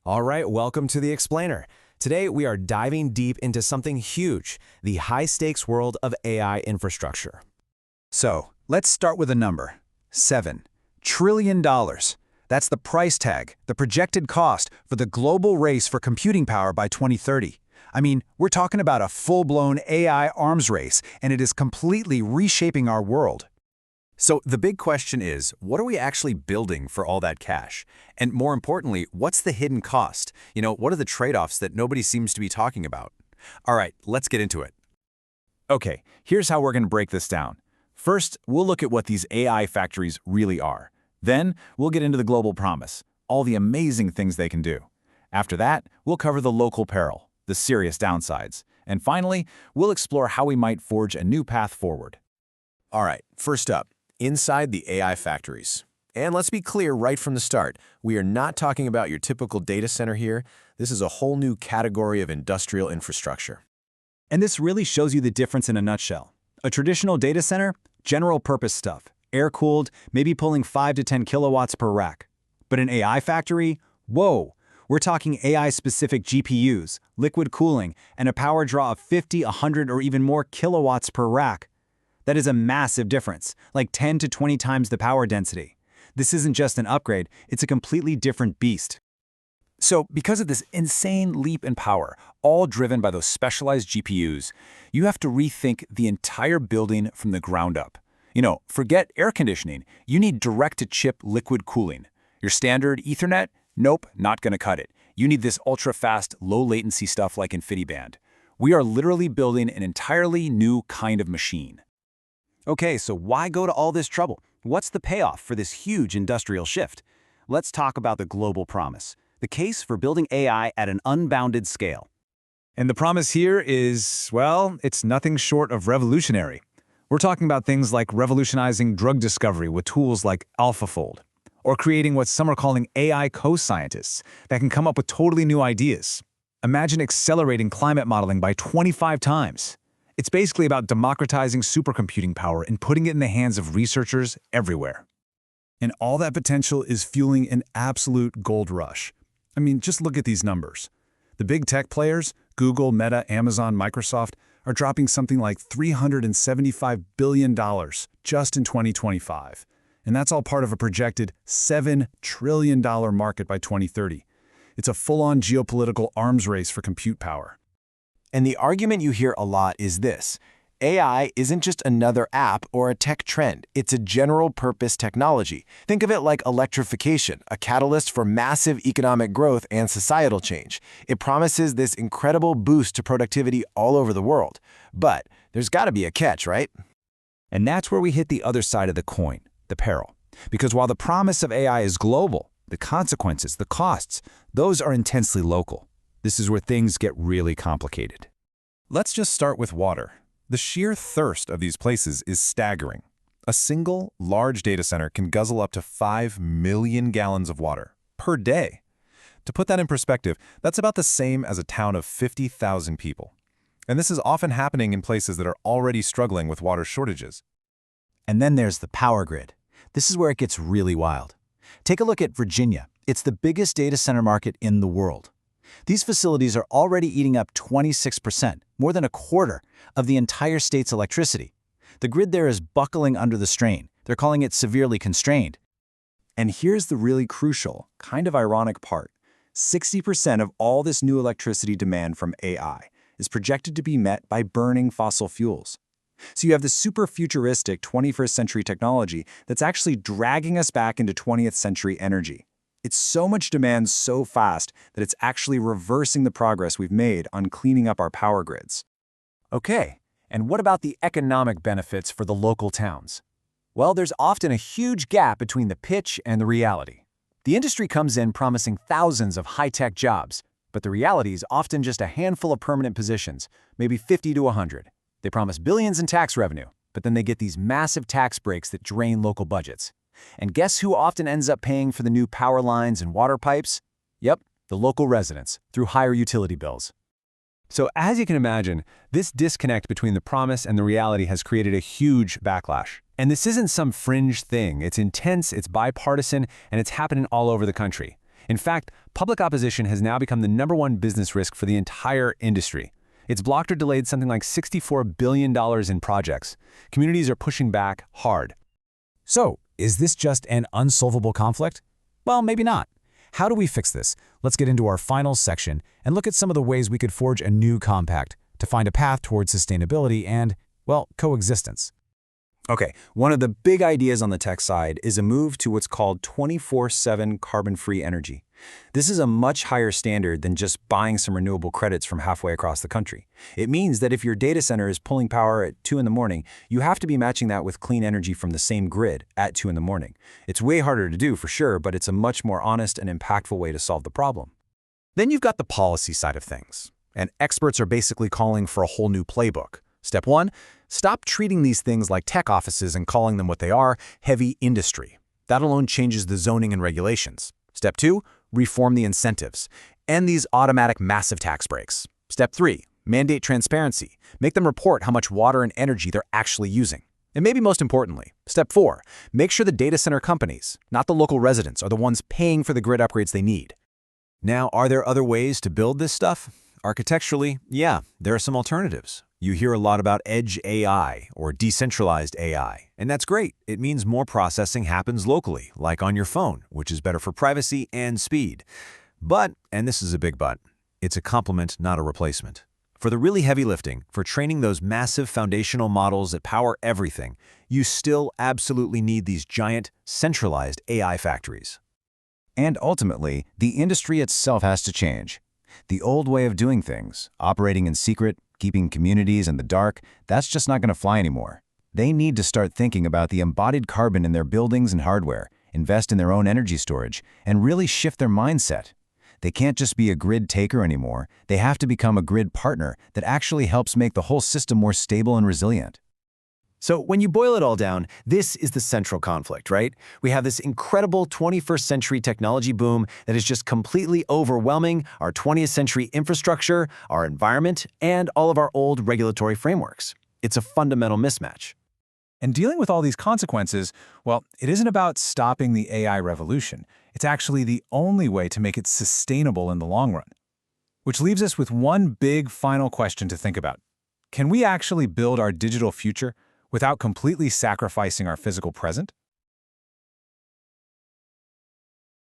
All right, welcome to The Explainer. Today, we are diving deep into something huge, the high-stakes world of AI infrastructure. So, let's start with a number. $7 trillion. That's the price tag, the projected cost for the global race for computing power by 2030. I mean, we're talking about a full-blown AI arms race, and it is completely reshaping our world. So the big question is, what are we actually building for all that cash? And more importantly, what's the hidden cost? What are the trade-offs that nobody seems to be talking about? All right, let's get into it. Okay, here's how we're going to break this down. First, we'll look at what these AI factories really are. Then, we'll get into the global promise, all the amazing things they can do. After that, we'll cover the local peril, the serious downsides. And finally, we'll explore how we might forge a new path forward. All right, first up, inside the AI factories. And let's be clear right from the start, we are not talking about your typical data center here. This is a whole new category of industrial infrastructure. And this really shows you the difference in a nutshell. A traditional data center, general purpose stuff, air-cooled, maybe pulling 5 to 10 kilowatts per rack. But an AI factory? Whoa! We're talking AI-specific GPUs, liquid cooling, and a power draw of 50, 100, or even more kilowatts per rack. That is a massive difference, like 10 to 20 times the power density. This isn't just an upgrade, it's a completely different beast. So, because of this insane leap in power, all driven by those specialized GPUs, you have to rethink the entire building from the ground up. Forget air conditioning. You need direct-to-chip liquid cooling. Your standard Ethernet? Nope, not gonna cut it. You need this ultra-fast, low-latency stuff like InfiniBand. We are literally building an entirely new kind of machine. Okay, so why go to all this trouble? What's the payoff for this huge industrial shift? Let's talk about the global promise, the case for building AI at an unbounded scale. And the promise here is, well, it's nothing short of revolutionary. We're talking about things like revolutionizing drug discovery with tools like AlphaFold, or creating what some are calling AI co-scientists that can come up with totally new ideas. Imagine accelerating climate modeling by 25 times. It's basically about democratizing supercomputing power and putting it in the hands of researchers everywhere. And all that potential is fueling an absolute gold rush. I mean, just look at these numbers. The big tech players, Google, Meta, Amazon, Microsoft, are dropping something like $375 billion just in 2025. And that's all part of a projected $7 trillion market by 2030. It's a full-on geopolitical arms race for compute power. And the argument you hear a lot is this: AI isn't just another app or a tech trend, it's a general-purpose technology. Think of it like electrification, a catalyst for massive economic growth and societal change. It promises this incredible boost to productivity all over the world. But there's got to be a catch, right? And that's where we hit the other side of the coin, the peril. Because while the promise of AI is global, the consequences, the costs, those are intensely local. This is where things get really complicated. Let's just start with water. The sheer thirst of these places is staggering. A single large data center can guzzle up to 5 million gallons of water per day. To put that in perspective, that's about the same as a town of 50,000 people. And this is often happening in places that are already struggling with water shortages. And then there's the power grid. This is where it gets really wild. Take a look at Virginia. It's the biggest data center market in the world. These facilities are already eating up 26%, more than a quarter, of the entire state's electricity. The grid there is buckling under the strain. They're calling it severely constrained. And here's the really crucial, kind of ironic part. 60% of all this new electricity demand from AI is projected to be met by burning fossil fuels. So you have the super futuristic 21st century technology that's actually dragging us back into 20th century energy. It's so much demand so fast that it's actually reversing the progress we've made on cleaning up our power grids. Okay, and what about the economic benefits for the local towns? Well, there's often a huge gap between the pitch and the reality. The industry comes in promising thousands of high-tech jobs, but the reality is often just a handful of permanent positions, maybe 50 to 100. They promise billions in tax revenue, but then they get these massive tax breaks that drain local budgets. And guess who often ends up paying for the new power lines and water pipes? Yep, the local residents, through higher utility bills. So as you can imagine, this disconnect between the promise and the reality has created a huge backlash. And this isn't some fringe thing. It's intense, it's bipartisan, and it's happening all over the country. In fact, public opposition has now become the #1 business risk for the entire industry. It's blocked or delayed something like $64 billion in projects. Communities are pushing back hard. So, is this just an unsolvable conflict? Well, maybe not. How do we fix this? Let's get into our final section and look at some of the ways we could forge a new compact to find a path towards sustainability and, well, coexistence. Okay, one of the big ideas on the tech side is a move to what's called 24/7 carbon-free energy. This is a much higher standard than just buying some renewable credits from halfway across the country. It means that if your data center is pulling power at 2 in the morning, you have to be matching that with clean energy from the same grid at 2 in the morning. It's way harder to do for sure, but it's a much more honest and impactful way to solve the problem. Then you've got the policy side of things, and experts are basically calling for a whole new playbook. Step 1, stop treating these things like tech offices and calling them what they are, heavy industry. That alone changes the zoning and regulations. Step 2, reform the incentives. End these automatic massive tax breaks. Step 3, mandate transparency. Make them report how much water and energy they're actually using. And maybe most importantly, Step 4, make sure the data center companies, not the local residents, are the ones paying for the grid upgrades they need. Now, are there other ways to build this stuff? Architecturally, yeah, there are some alternatives. You hear a lot about edge AI or decentralized AI, and that's great. It means more processing happens locally, like on your phone, which is better for privacy and speed. But, and this is a big but, it's a complement, not a replacement. For the really heavy lifting, for training those massive foundational models that power everything, you still absolutely need these giant, centralized AI factories. And ultimately, the industry itself has to change. The old way of doing things, operating in secret, keeping communities in the dark, that's just not going to fly anymore. They need to start thinking about the embodied carbon in their buildings and hardware, invest in their own energy storage, and really shift their mindset. They can't just be a grid taker anymore. They have to become a grid partner that actually helps make the whole system more stable and resilient. So when you boil it all down, this is the central conflict, right? We have this incredible 21st century technology boom that is just completely overwhelming our 20th century infrastructure, our environment, and all of our old regulatory frameworks. It's a fundamental mismatch. And dealing with all these consequences, well, it isn't about stopping the AI revolution. It's actually the only way to make it sustainable in the long run. Which leaves us with one big final question to think about. Can we actually build our digital future without completely sacrificing our physical present?